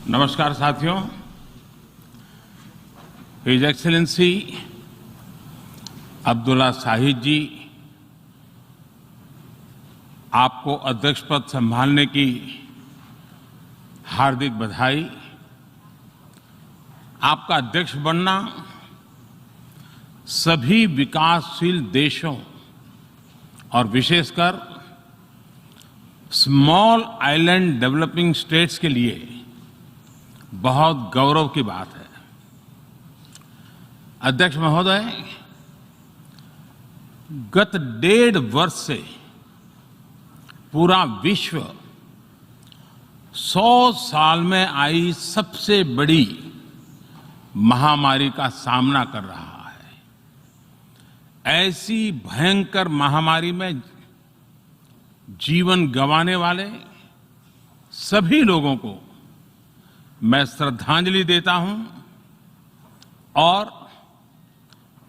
नमस्कार साथियों, his excellency Abdulla Shahid जी, आपको अध्यक्ष पद संभालने की हार्दिक बधाई। आपका अध्यक्ष बनना सभी विकासशील देशों और विशेषकर स्मॉल आइलैंड डेवलपिंग स्टेट्स के लिए बहुत गौरव की बात है। अध्यक्ष महोदय, गत 1.5 वर्ष से पूरा विश्व 100 साल में आई सबसे बड़ी महामारी का सामना कर रहा है। ऐसी भयंकर महामारी में जीवन गंवाने वाले सभी लोगों को मैं श्रद्धांजलि देता हूं और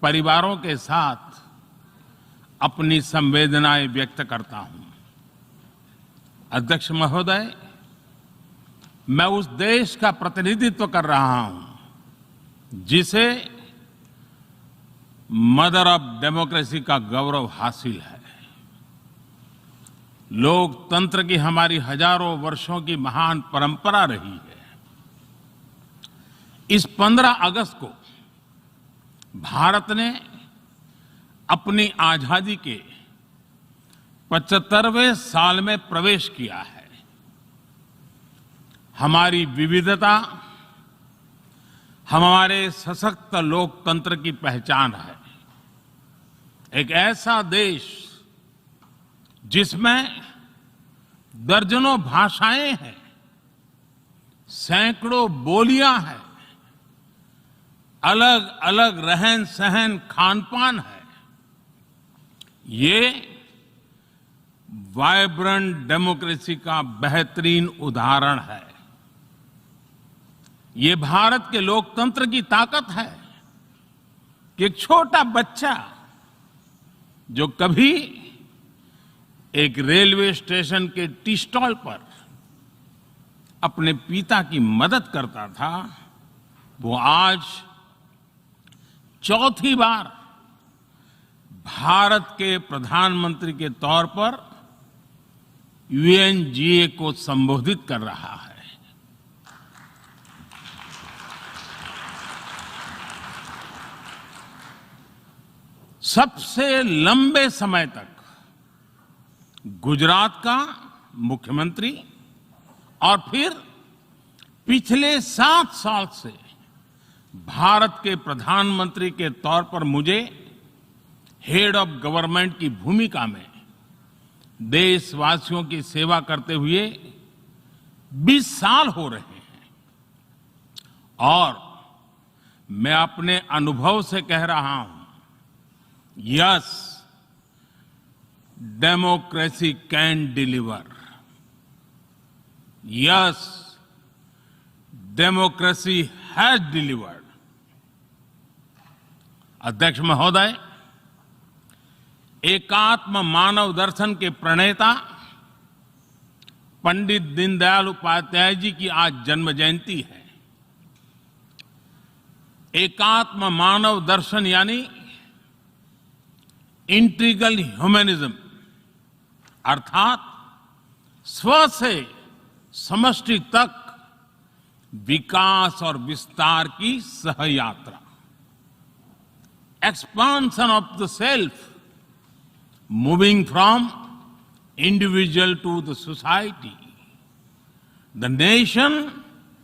परिवारों के साथ अपनी संवेदनाएं व्यक्त करता हूं। अध्यक्ष महोदय, मैं उस देश का प्रतिनिधित्व कर रहा हूं जिसे मदर ऑफ डेमोक्रेसी का गौरव हासिल है। लोकतंत्र की हमारी हजारों वर्षों की महान परंपरा रही है। इस 15 अगस्त को भारत ने अपनी आजादी के 75वें साल में प्रवेश किया है। हमारी विविधता हमारे सशक्त लोकतंत्र की पहचान है। एक ऐसा देश जिसमें दर्जनों भाषाएं हैं, सैकड़ों बोलियां हैं, अलग अलग रहन सहन खान पान है। ये वाइब्रेंट डेमोक्रेसी का बेहतरीन उदाहरण है। ये भारत के लोकतंत्र की ताकत है कि एक छोटा बच्चा जो कभी एक रेलवे स्टेशन के टी स्टॉल पर अपने पिता की मदद करता था, वो आज चौथी बार भारत के प्रधानमंत्री के तौर पर यूएनजीए को संबोधित कर रहा है। सबसे लंबे समय तक गुजरात का मुख्यमंत्री और फिर पिछले 7 साल से भारत के प्रधानमंत्री के तौर पर मुझे हेड ऑफ गवर्नमेंट की भूमिका में देशवासियों की सेवा करते हुए 20 साल हो रहे हैं। और मैं अपने अनुभव से कह रहा हूं, yes, democracy can deliver. Yes, democracy has delivered. अध्यक्ष महोदय, एकात्म मानव दर्शन के प्रणेता पंडित दीनदयाल उपाध्याय जी की आज जन्म जयंती है। एकात्म मानव दर्शन यानी इंटीग्रल ह्यूमनिज्म, अर्थात स्व से समष्टि तक विकास और विस्तार की सहयात्रा। Expansion of the self, moving from individual to the society, the nation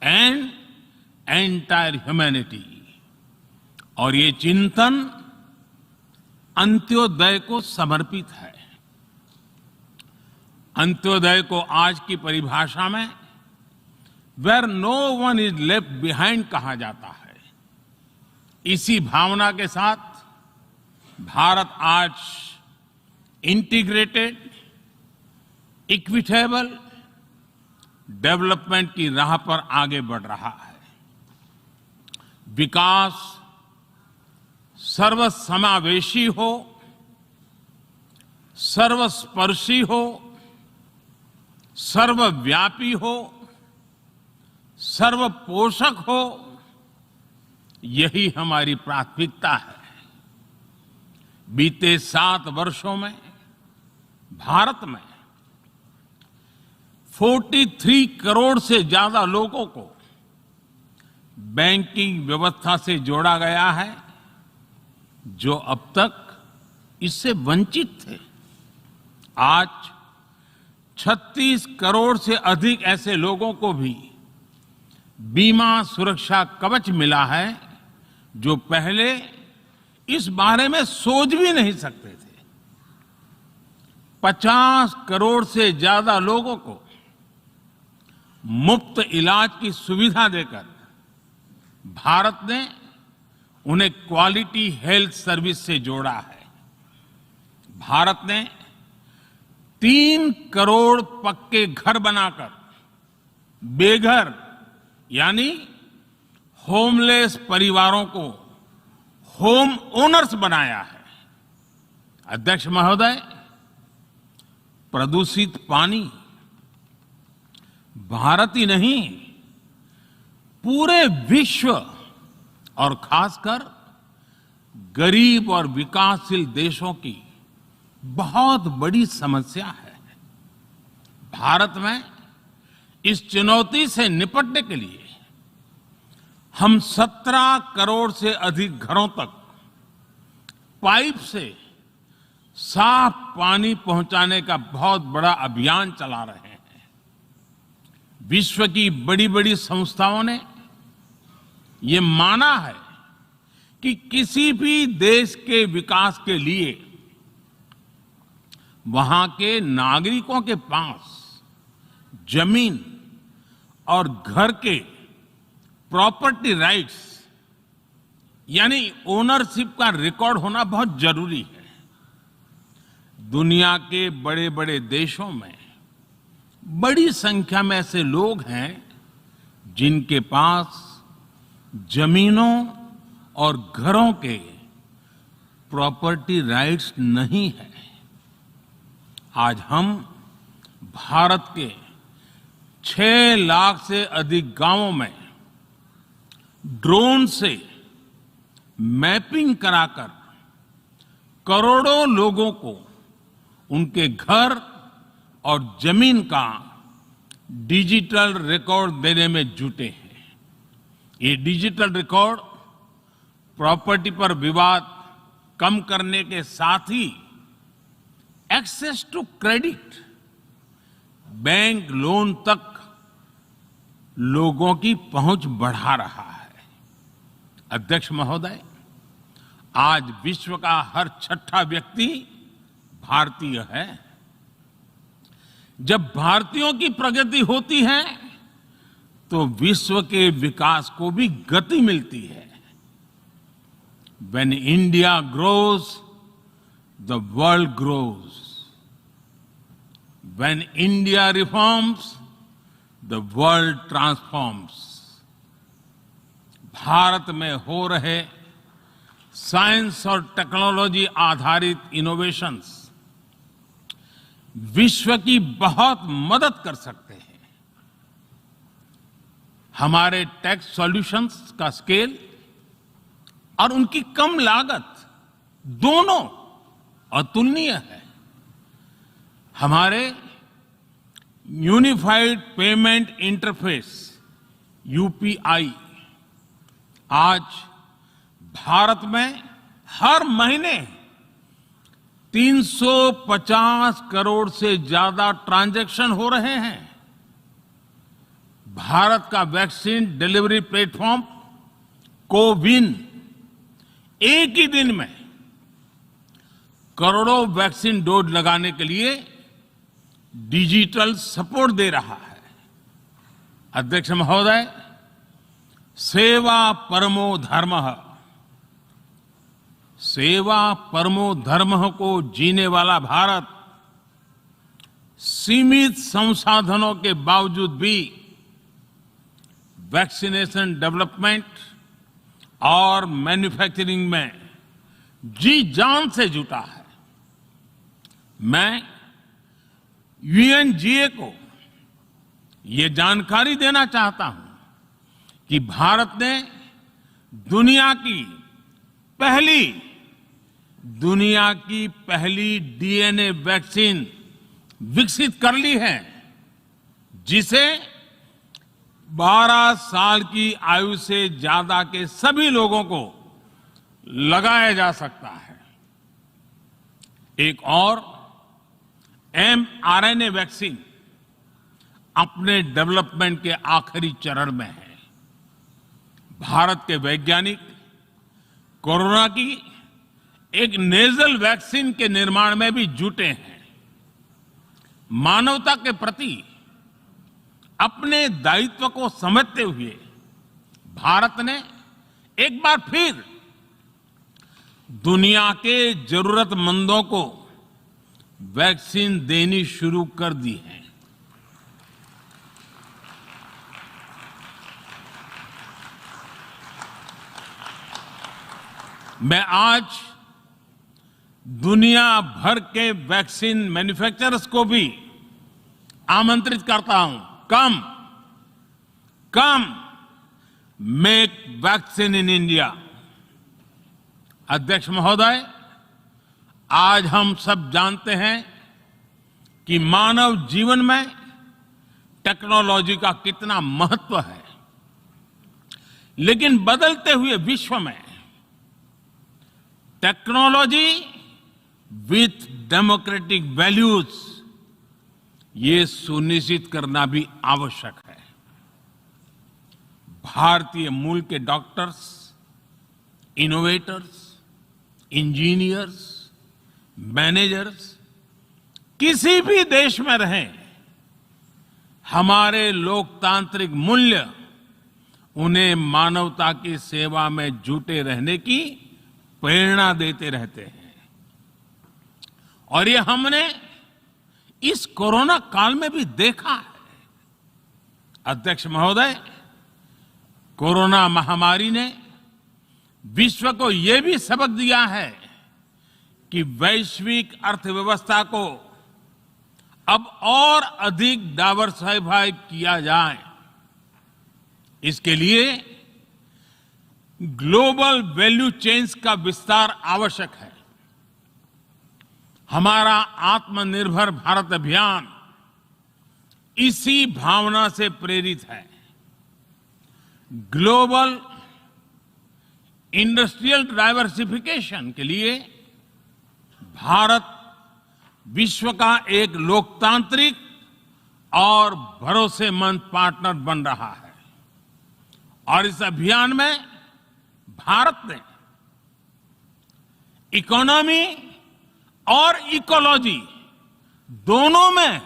and entire humanity। और ये चिंतन अंत्योदय को समर्पित है। अंत्योदय को आज की परिभाषा में where no one is left behind कहा जाता है। इसी भावना के साथ भारत आज इंटीग्रेटेड, इक्विटेबल डेवलपमेंट की राह पर आगे बढ़ रहा है। विकास सर्वसमावेशी हो, सर्वस्पर्शी हो, सर्वव्यापी हो, सर्वपोषक हो, यही हमारी प्राथमिकता है। बीते 7 वर्षों में भारत में 43 करोड़ से ज्यादा लोगों को बैंकिंग व्यवस्था से जोड़ा गया है, जो अब तक इससे वंचित थे। आज 36 करोड़ से अधिक ऐसे लोगों को भी बीमा सुरक्षा कवच मिला है, जो पहले इस बारे में सोच भी नहीं सकते थे। 50 करोड़ से ज्यादा लोगों को मुफ्त इलाज की सुविधा देकर भारत ने उन्हें क्वालिटी हेल्थ सर्विस से जोड़ा है। भारत ने 3 करोड़ पक्के घर बनाकर बेघर यानी होमलेस परिवारों को होम ओनर्स बनाया है। अध्यक्ष महोदय, प्रदूषित पानी भारत ही नहीं, पूरे विश्व और खासकर गरीब और विकासशील देशों की बहुत बड़ी समस्या है। भारत में इस चुनौती से निपटने के लिए हम 17 करोड़ से अधिक घरों तक पाइप से साफ पानी पहुंचाने का बहुत बड़ा अभियान चला रहे हैं। विश्व की बड़ी बड़ी संस्थाओं ने ये माना है कि किसी भी देश के विकास के लिए वहां के नागरिकों के पास जमीन और घर के प्रॉपर्टी राइट्स यानी ओनरशिप का रिकॉर्ड होना बहुत जरूरी है। दुनिया के बड़े बड़े देशों में बड़ी संख्या में ऐसे लोग हैं जिनके पास जमीनों और घरों के प्रॉपर्टी राइट्स नहीं है। आज हम भारत के 6 लाख से अधिक गांवों में ड्रोन से मैपिंग कराकर करोड़ों लोगों को उनके घर और जमीन का डिजिटल रिकॉर्ड देने में जुटे हैं। ये डिजिटल रिकॉर्ड प्रॉपर्टी पर विवाद कम करने के साथ ही access to credit, bank loan तक लोगों की पहुंच बढ़ा रहा है। अध्यक्ष महोदय, आज विश्व का हर 6ठा व्यक्ति भारतीय है। जब भारतीयों की प्रगति होती है तो विश्व के विकास को भी गति मिलती है। When India grows, the world grows. When India reforms, the world transforms. Bharat में हो रहे साइंस और टेक्नोलॉजी आधारित इनोवेशंस विश्व की बहुत मदद कर सकते हैं। हमारे टेक सॉल्यूशंस का स्केल और उनकी कम लागत दोनों अतुलनीय है। हमारे यूनिफाइड पेमेंट इंटरफेस यूपीआई आज भारत में हर महीने 350 करोड़ से ज्यादा ट्रांजैक्शन हो रहे हैं। भारत का वैक्सीन डिलीवरी प्लेटफॉर्म कोविन एक ही दिन में करोड़ों वैक्सीन डोज लगाने के लिए डिजिटल सपोर्ट दे रहा है। अध्यक्ष महोदय, सेवा परमो धर्मः, सेवा परमो धर्मः को जीने वाला भारत सीमित संसाधनों के बावजूद भी वैक्सीनेशन डेवलपमेंट और मैन्युफैक्चरिंग में जी जान से जुटा है। मैं यूएनजीए को ये जानकारी देना चाहता हूं कि भारत ने दुनिया की पहली डीएनए वैक्सीन विकसित कर ली है, जिसे 12 साल की आयु से ज्यादा के सभी लोगों को लगाया जा सकता है। एक और mRNA वैक्सीन अपने डेवलपमेंट के आखिरी चरण में है। भारत के वैज्ञानिक कोरोना की एक नेजल वैक्सीन के निर्माण में भी जुटे हैं। मानवता के प्रति अपने दायित्व को समझते हुए भारत ने एक बार फिर दुनिया के जरूरतमंदों को वैक्सीन देनी शुरू कर दी है। मैं आज दुनिया भर के वैक्सीन मैन्युफैक्चरर्स को भी आमंत्रित करता हूं, कम मेक वैक्सीन इन इंडिया। अध्यक्ष महोदय, आज हम सब जानते हैं कि मानव जीवन में टेक्नोलॉजी का कितना महत्व है, लेकिन बदलते हुए विश्व में टेक्नोलॉजी विथ डेमोक्रेटिक वैल्यूज, ये सुनिश्चित करना भी आवश्यक है। भारतीय मूल के डॉक्टर्स, इनोवेटर्स, इंजीनियर्स, मैनेजर्स किसी भी देश में रहें, हमारे लोकतांत्रिक मूल्य उन्हें मानवता की सेवा में जुटे रहने की प्रेरणा देते रहते हैं। और ये हमने इस कोरोना काल में भी देखा है। अध्यक्ष महोदय, कोरोना महामारी ने विश्व को यह भी सबक दिया है कि वैश्विक अर्थव्यवस्था को अब और अधिक डाइवर्सिफाई किया जाए। इसके लिए ग्लोबल वैल्यू चेन्स का विस्तार आवश्यक है। हमारा आत्मनिर्भर भारत अभियान इसी भावना से प्रेरित है। ग्लोबल इंडस्ट्रियल डाइवर्सिफिकेशन के लिए भारत विश्व का एक लोकतांत्रिक और भरोसेमंद पार्टनर बन रहा है। और इस अभियान में भारत ने इकोनॉमी और इकोलॉजी दोनों में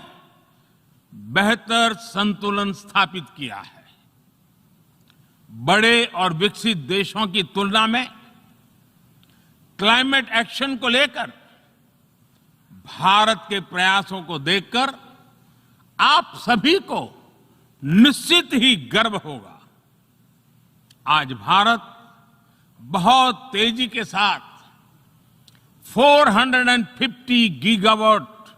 बेहतर संतुलन स्थापित किया है। बड़े और विकसित देशों की तुलना में क्लाइमेट एक्शन को लेकर भारत के प्रयासों को देखकर आप सभी को निश्चित ही गर्व होगा। आज भारत बहुत तेजी के साथ 450 गीगावाट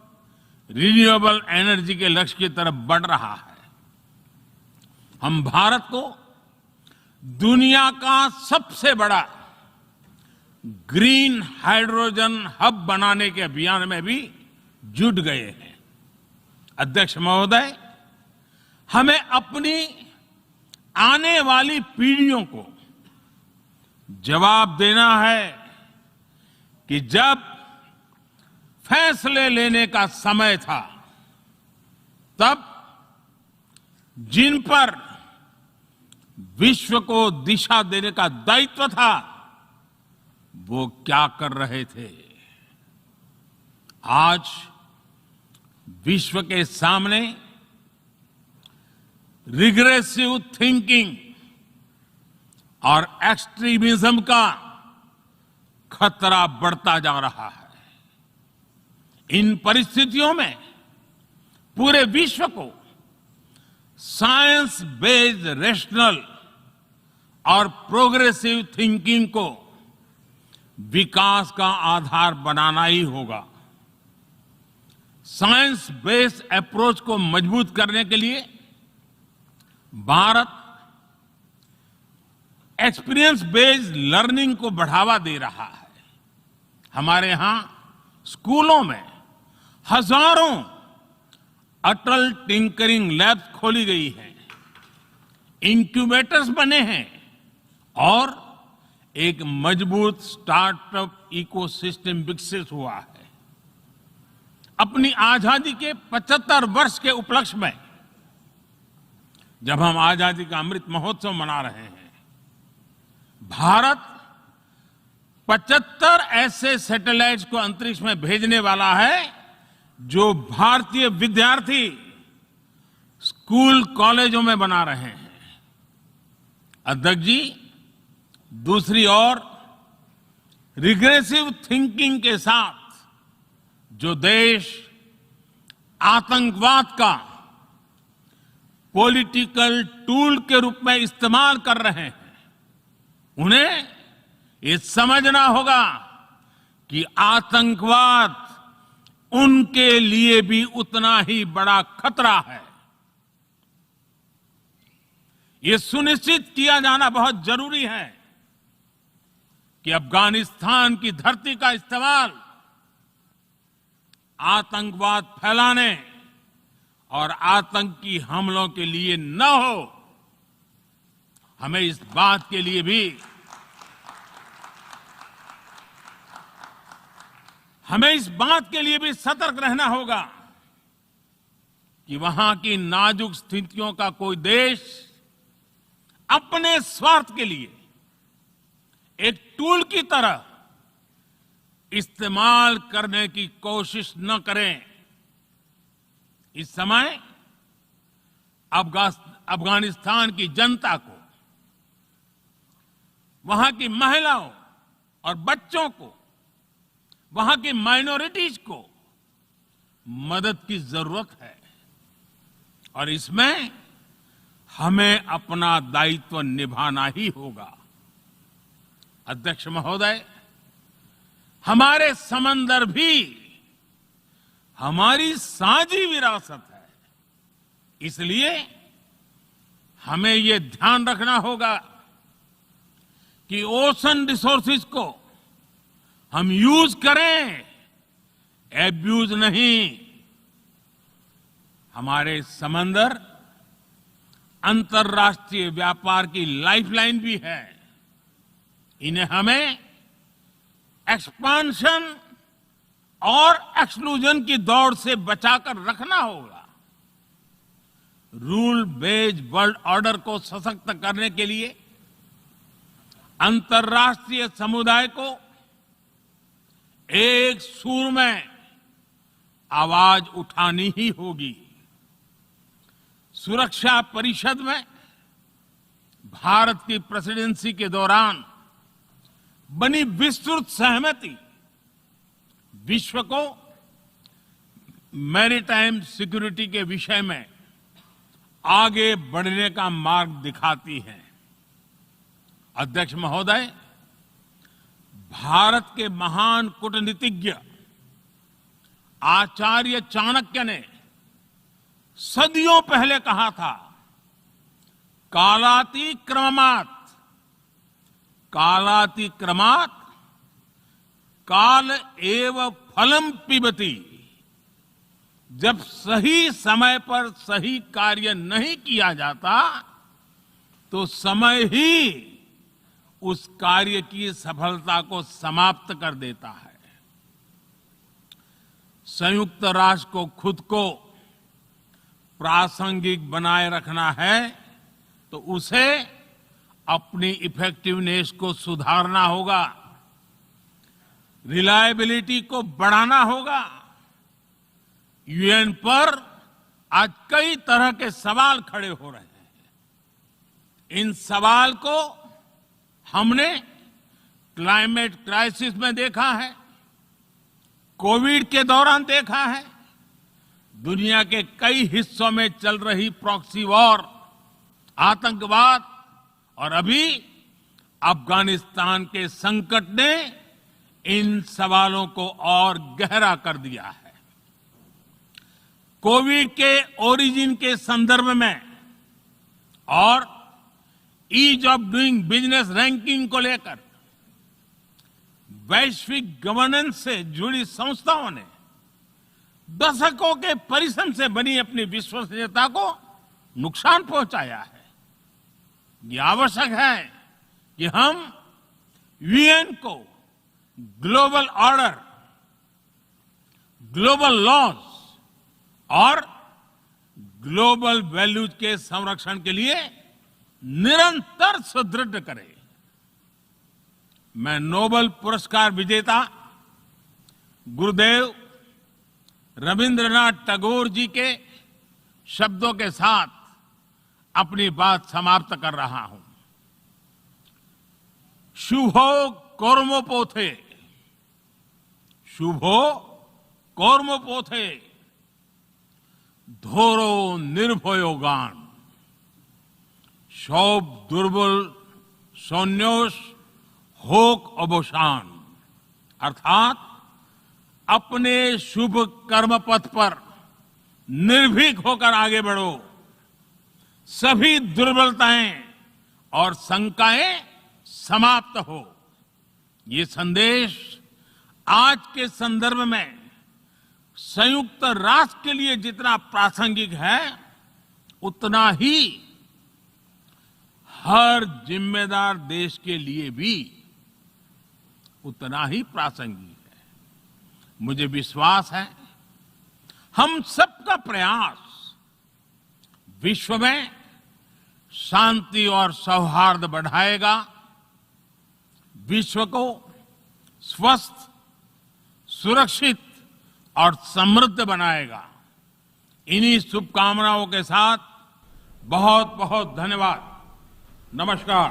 रिन्यूएबल एनर्जी के लक्ष्य की तरफ बढ़ रहा है। हम भारत को दुनिया का सबसे बड़ा ग्रीन हाइड्रोजन हब बनाने के अभियान में भी जुट गए हैं। अध्यक्ष महोदय, हमें अपनी आने वाली पीढ़ियों को जवाब देना है कि जब फैसले लेने का समय था, तब जिन पर विश्व को दिशा देने का दायित्व था, वो क्या कर रहे थे। आज विश्व के सामने रिग्रेसिव थिंकिंग और एक्सट्रीमिज्म का खतरा बढ़ता जा रहा है। इन परिस्थितियों में पूरे विश्व को साइंस बेस्ड रेशनल और प्रोग्रेसिव थिंकिंग को विकास का आधार बनाना ही होगा। साइंस बेस्ड अप्रोच को मजबूत करने के लिए भारत एक्सपीरियंस बेस्ड लर्निंग को बढ़ावा दे रहा है। हमारे यहां स्कूलों में हजारों अटल टिंकरिंग लैब्स खोली गई हैं, इंक्यूबेटर्स बने हैं और एक मजबूत स्टार्टअप इकोसिस्टम विकसित हुआ है। अपनी आजादी के 75 वर्ष के उपलक्ष्य में जब हम आजादी का अमृत महोत्सव मना रहे हैं, भारत 75 ऐसे सैटेलाइट्स को अंतरिक्ष में भेजने वाला है जो भारतीय विद्यार्थी स्कूल कॉलेजों में बना रहे हैं। अध्यक्ष जी, दूसरी ओर रिग्रेसिव थिंकिंग के साथ जो देश आतंकवाद का पॉलिटिकल टूल के रूप में इस्तेमाल कर रहे हैं, उन्हें ये समझना होगा कि आतंकवाद उनके लिए भी उतना ही बड़ा खतरा है। ये सुनिश्चित किया जाना बहुत जरूरी है कि अफगानिस्तान की धरती का इस्तेमाल आतंकवाद फैलाने और आतंकी हमलों के लिए न हो। हमें इस बात के लिए भी सतर्क रहना होगा कि वहां की नाजुक स्थितियों का कोई देश अपने स्वार्थ के लिए एक टूल की तरह इस्तेमाल करने की कोशिश न करें। इस समय अफगानिस्तान की जनता को, वहां की महिलाओं और बच्चों को, वहां की माइनॉरिटीज को मदद की जरूरत है और इसमें हमें अपना दायित्व निभाना ही होगा। अध्यक्ष महोदय, हमारे समंदर भी हमारी साझी विरासत है, इसलिए हमें ये ध्यान रखना होगा कि ओशन रिसोर्सेज को हम यूज करें, एब्यूज नहीं। हमारे समंदर अंतर्राष्ट्रीय व्यापार की लाइफलाइन भी है। इन्हें हमें एक्सपांशन और एक्सक्लूजन की दौड़ से बचाकर रखना होगा। रूल बेस्ड वर्ल्ड ऑर्डर को सशक्त करने के लिए अंतर्राष्ट्रीय समुदाय को एक सुर में आवाज उठानी ही होगी। सुरक्षा परिषद में भारत की प्रेसिडेंसी के दौरान बनी विस्तृत सहमति विश्व को मैरीटाइम सिक्योरिटी के विषय में आगे बढ़ने का मार्ग दिखाती है। अध्यक्ष महोदय, भारत के महान कूटनीतिज्ञ आचार्य चाणक्य ने सदियों पहले कहा था, कालातिक्रमात् कालातिक्रमात् काल एव फलम पिबति। जब सही समय पर सही कार्य नहीं किया जाता तो समय ही उस कार्य की सफलता को समाप्त कर देता है। संयुक्त राष्ट्र को खुद को प्रासंगिक बनाए रखना है तो उसे अपनी इफेक्टिवनेस को सुधारना होगा, रिलायबिलिटी को बढ़ाना होगा। यूएन पर आज कई तरह के सवाल खड़े हो रहे हैं। इन सवाल को हमने क्लाइमेट क्राइसिस में देखा है, कोविड के दौरान देखा है, दुनिया के कई हिस्सों में चल रही प्रॉक्सी वॉर, आतंकवाद और अभी अफगानिस्तान के संकट ने इन सवालों को और गहरा कर दिया है। कोविड के ओरिजिन के संदर्भ में और ease of doing business ranking को लेकर वैश्विक गवर्नेंस से जुड़ी संस्थाओं ने दशकों के परिश्रम से बनी अपनी विश्वसनीयता को नुकसान पहुंचाया है। ये आवश्यक है कि हम यूएन को ग्लोबल ऑर्डर, ग्लोबल लॉज और ग्लोबल वैल्यूज के संरक्षण के लिए निरंतर सुदृढ़ करें। मैं नोबेल पुरस्कार विजेता गुरुदेव रविंद्रनाथ टैगोर जी के शब्दों के साथ अपनी बात समाप्त कर रहा हूं। शुभो कर्मोपोथे, शुभो कर्मोपोथे, धोरो निर्भयो गान, सौब दुर्बल सौन्योष होक अबोशान। अर्थात अपने शुभ कर्म पथ पर निर्भीक होकर आगे बढ़ो, सभी दुर्बलताएं और शंकाएं समाप्त हो। ये संदेश आज के संदर्भ में संयुक्त राष्ट्र के लिए जितना प्रासंगिक है, उतना ही हर जिम्मेदार देश के लिए भी उतना ही प्रासंगिक है। मुझे विश्वास है हम सबका प्रयास विश्व में शांति और सौहार्द बढ़ाएगा, विश्व को स्वस्थ, सुरक्षित और समृद्ध बनाएगा। इन्हीं शुभकामनाओं के साथ बहुत बहुत धन्यवाद। नमस्कार।